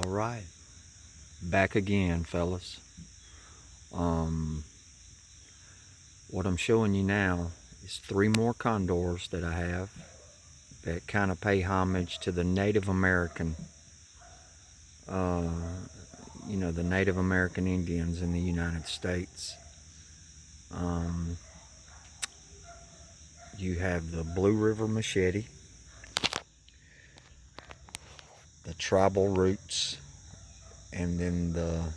Alright, back again, fellas. What I'm showing you now is 3 more condors that I have that kind of pay homage to the Native American, the Native American Indians in the United States. You have the Blue River machete, the tribal roots, and then the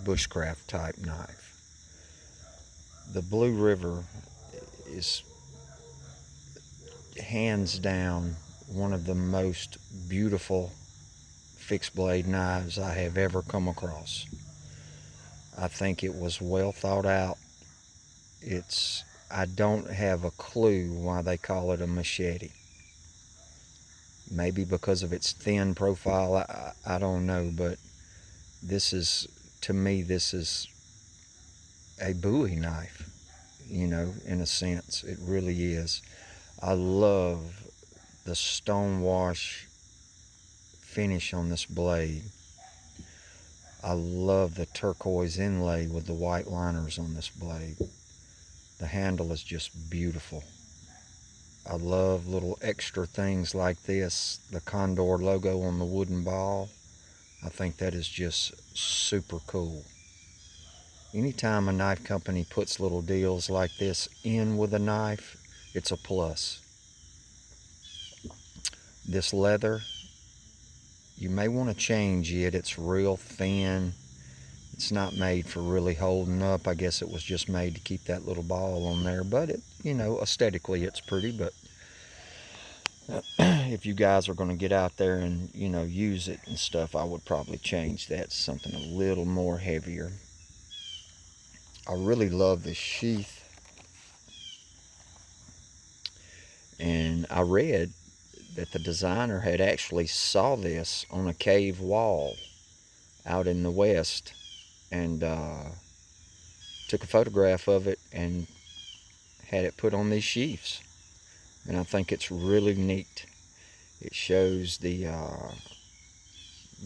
bushcraft type knife. The Blue River is hands down one of the most beautiful fixed blade knives I have ever come across. I think it was well thought out. I don't have a clue why they call it a machete. Maybe because of its thin profile, I don't know, but to me this is a Bowie knife, in a sense. It really is. I love the stonewash finish on this blade. I love the turquoise inlay with the white liners on this blade. The handle is just beautiful. I love little extra things like this, the Condor logo on the wooden ball. I think that is just super cool. Anytime a knife company puts little deals like this in with a knife, it's a plus. This leather, you may want to change it. It's real thin. It's not made for really holding up. I guess it was just made to keep that little ball on there. But aesthetically it's pretty. But if you guys are going to get out there and, use it and stuff, I would probably change that to something a little more heavier. I really love this sheath. And I read that the designer had actually saw this on a cave wall out in the West and took a photograph of it and had it put on these sheaths. And I think it's really neat. It shows the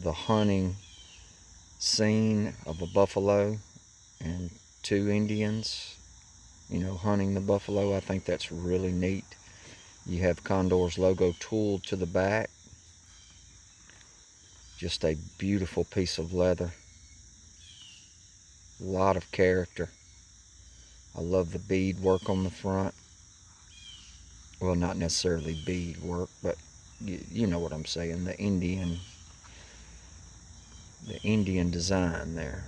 hunting scene of a buffalo and 2 Indians, hunting the buffalo. I think that's really neat. You have Condor's logo tooled to the back. Just a beautiful piece of leather. A lot of character. I love the bead work on the front. Well, not necessarily bead work, but you know what I'm saying. The Indian design there.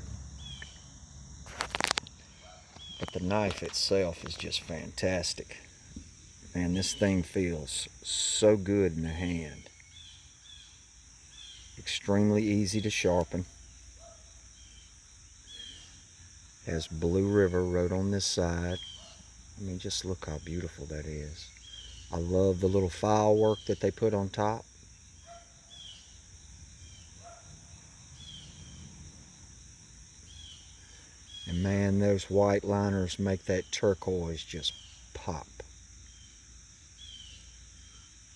But the knife itself is just fantastic. Man, this thing feels so good in the hand. Extremely easy to sharpen. Has Blue River wrote on this side. I mean, just look how beautiful that is. I love the little file work that they put on top. And man, those white liners make that turquoise just pop.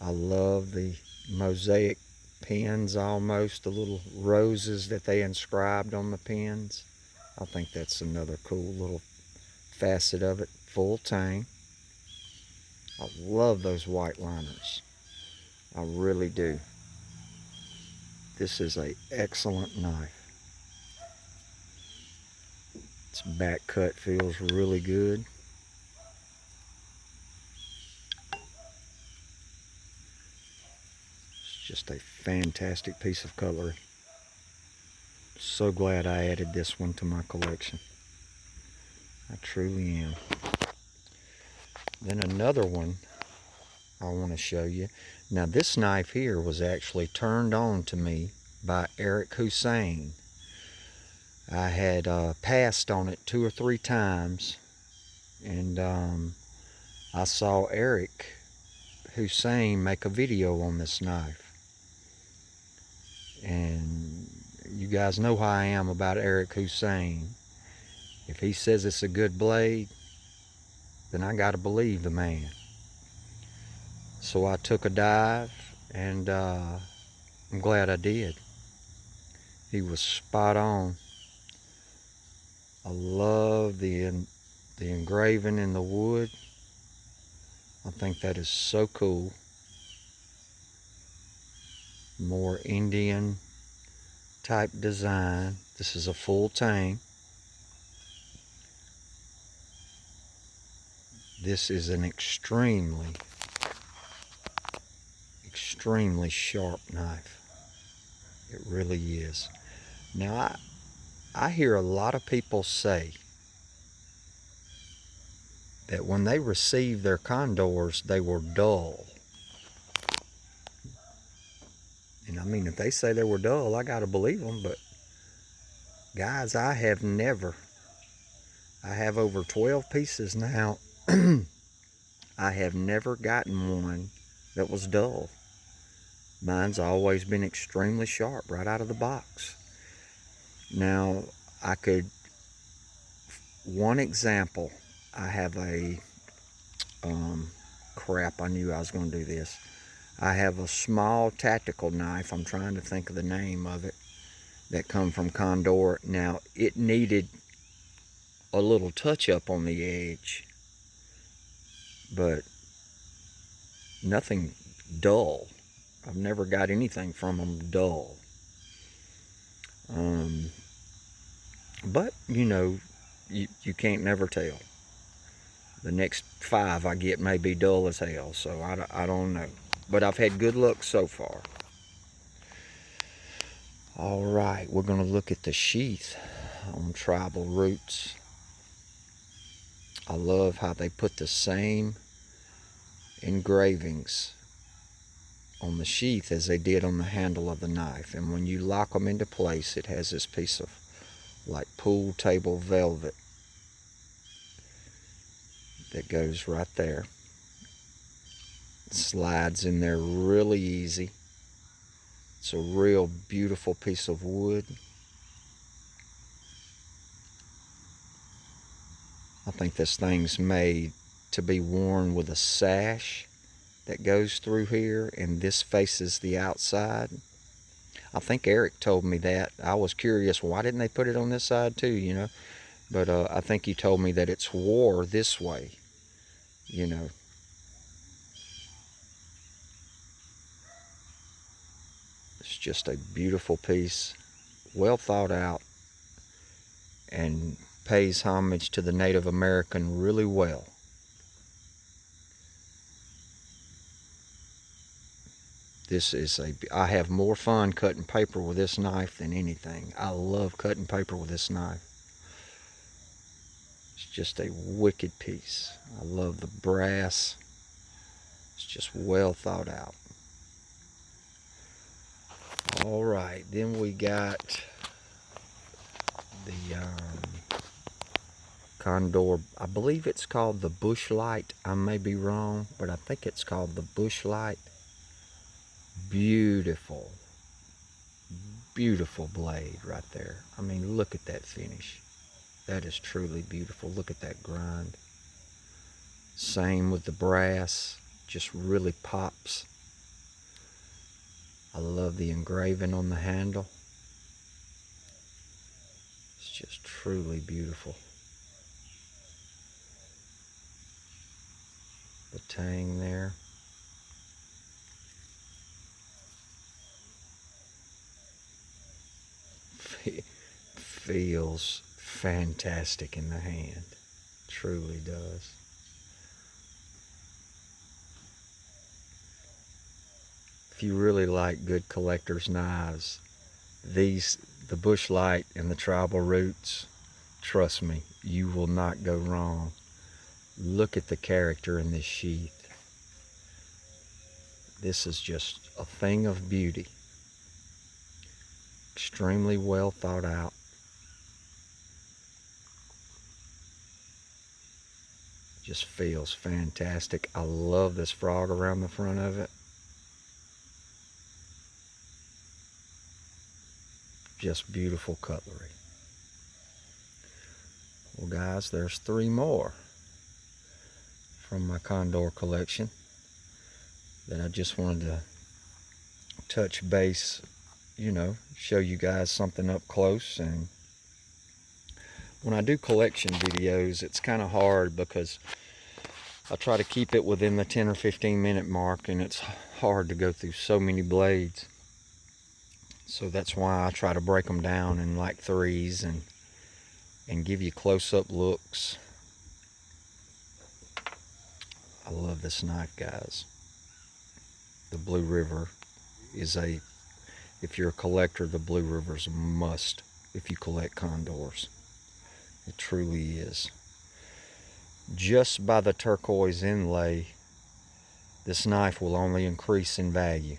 I love the mosaic pins almost, the little roses that they inscribed on the pins. I think that's another cool little facet of it. Full tang. I love those white liners. I really do. This is an excellent knife. Its back cut feels really good. Just a fantastic piece of cutlery. So glad I added this one to my collection. I truly am. Then another one I want to show you. Now this knife here was actually turned on to me by Eric Hussein. I had passed on it 2 or 3 times, and I saw Eric Hussein make a video on this knife. And you guys know how I am about Eric Hussein. If he says it's a good blade, then I gotta believe the man. So I took a dive, and I'm glad I did. He was spot on. I love the engraving in the wood. I think that is so cool. More Indian type design. This is a full tang. This is an extremely sharp knife. It really is. Now I hear a lot of people say that when they received their Condors, they were dull. And I mean, if they say they were dull, I gotta believe them. But guys, I have over 12 pieces now. I have never gotten one that was dull. Mine's always been extremely sharp right out of the box. Now, one example, I have a, crap, I knew I was going to do this. I have a small tactical knife, I'm trying to think of the name of it, that come from Condor. Now, it needed a little touch up on the edge, but nothing dull. I've never got anything from them dull. But, you know, you can't never tell. The next 5 I get may be dull as hell, so I don't know. But I've had good luck so far. All right, we're going to look at the sheath on Tribal Roots. I love how they put the same engravings on the sheath as they did on the handle of the knife. And when you lock them into place, it has this piece of like pool table velvet that goes right there. It slides in there really easy. It's a real beautiful piece of wood. I think this thing's made to be worn with a sash that goes through here, and this faces the outside. I think Eric told me that. I was curious, why didn't they put it on this side too, you know? But I think he told me that it's wore this way, you know. It's just a beautiful piece, well thought out, and pays homage to the Native American really well. I have more fun cutting paper with this knife than anything. I love cutting paper with this knife. It's just a wicked piece. I love the brass. It's just well thought out. All right, then we got the Condor. I believe it's called the Bushlight. I may be wrong, but I think it's called the Bushlight. Beautiful, beautiful blade right there. I mean, look at that finish. That is truly beautiful. Look at that grind. Same with the brass, just really pops. I love the engraving on the handle. It's just truly beautiful. The tang there. Feels fantastic in the hand. Truly does. If you really like good collector's knives, the Bushlight and the Tribal Roots, trust me, you will not go wrong. Look at the character in this sheath. This is just a thing of beauty. Extremely well thought out. Just feels fantastic. I love this frog around the front of it. Just beautiful cutlery. Well guys, there's 3 more from my Condor collection that I just wanted to touch base you know, show you guys something up close. And when I do collection videos, it's kind of hard because I try to keep it within the 10 or 15 minute mark, and it's hard to go through so many blades. So that's why I try to break them down in like threes and give you close-up looks. I love this knife, guys. The Blue River is if you're a collector, the Blue River's a must if you collect Condors. It truly is. Just by the turquoise inlay, this knife will only increase in value.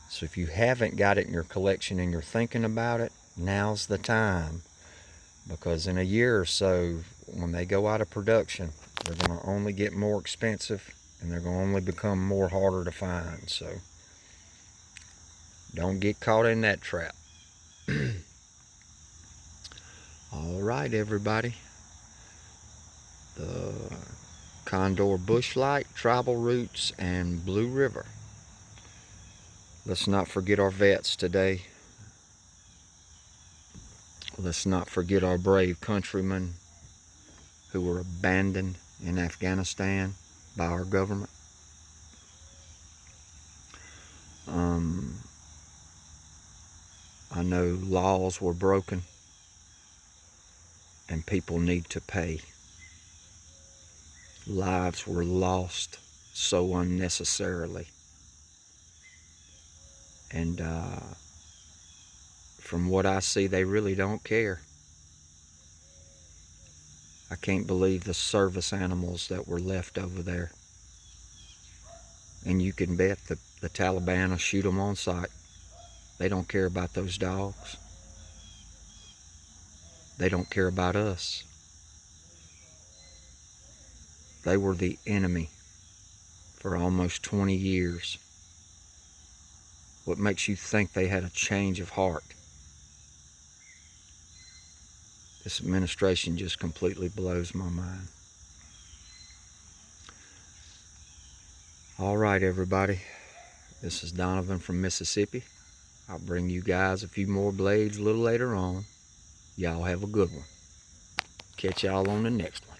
So if you haven't got it in your collection and you're thinking about it, now's the time. Because in a year or so, when they go out of production, they're going to only get more expensive and they're going to only become more harder to find. So don't get caught in that trap. All right, everybody. The Condor Bushlight, Tribal Roots, and Blue River. Let's not forget our vets today. Let's not forget our brave countrymen who were abandoned in Afghanistan by our government. I know laws were broken and people need to pay. Lives were lost so unnecessarily. And from what I see, they really don't care. I can't believe the service animals that were left over there. And you can bet the Taliban will shoot them on sight. They don't care about those dogs. They don't care about us. They were the enemy for almost 20 years. What makes you think they had a change of heart? This administration just completely blows my mind. All right, everybody. This is Donovan from Mississippi. I'll bring you guys a few more blades a little later on. Y'all have a good one. Catch y'all on the next one.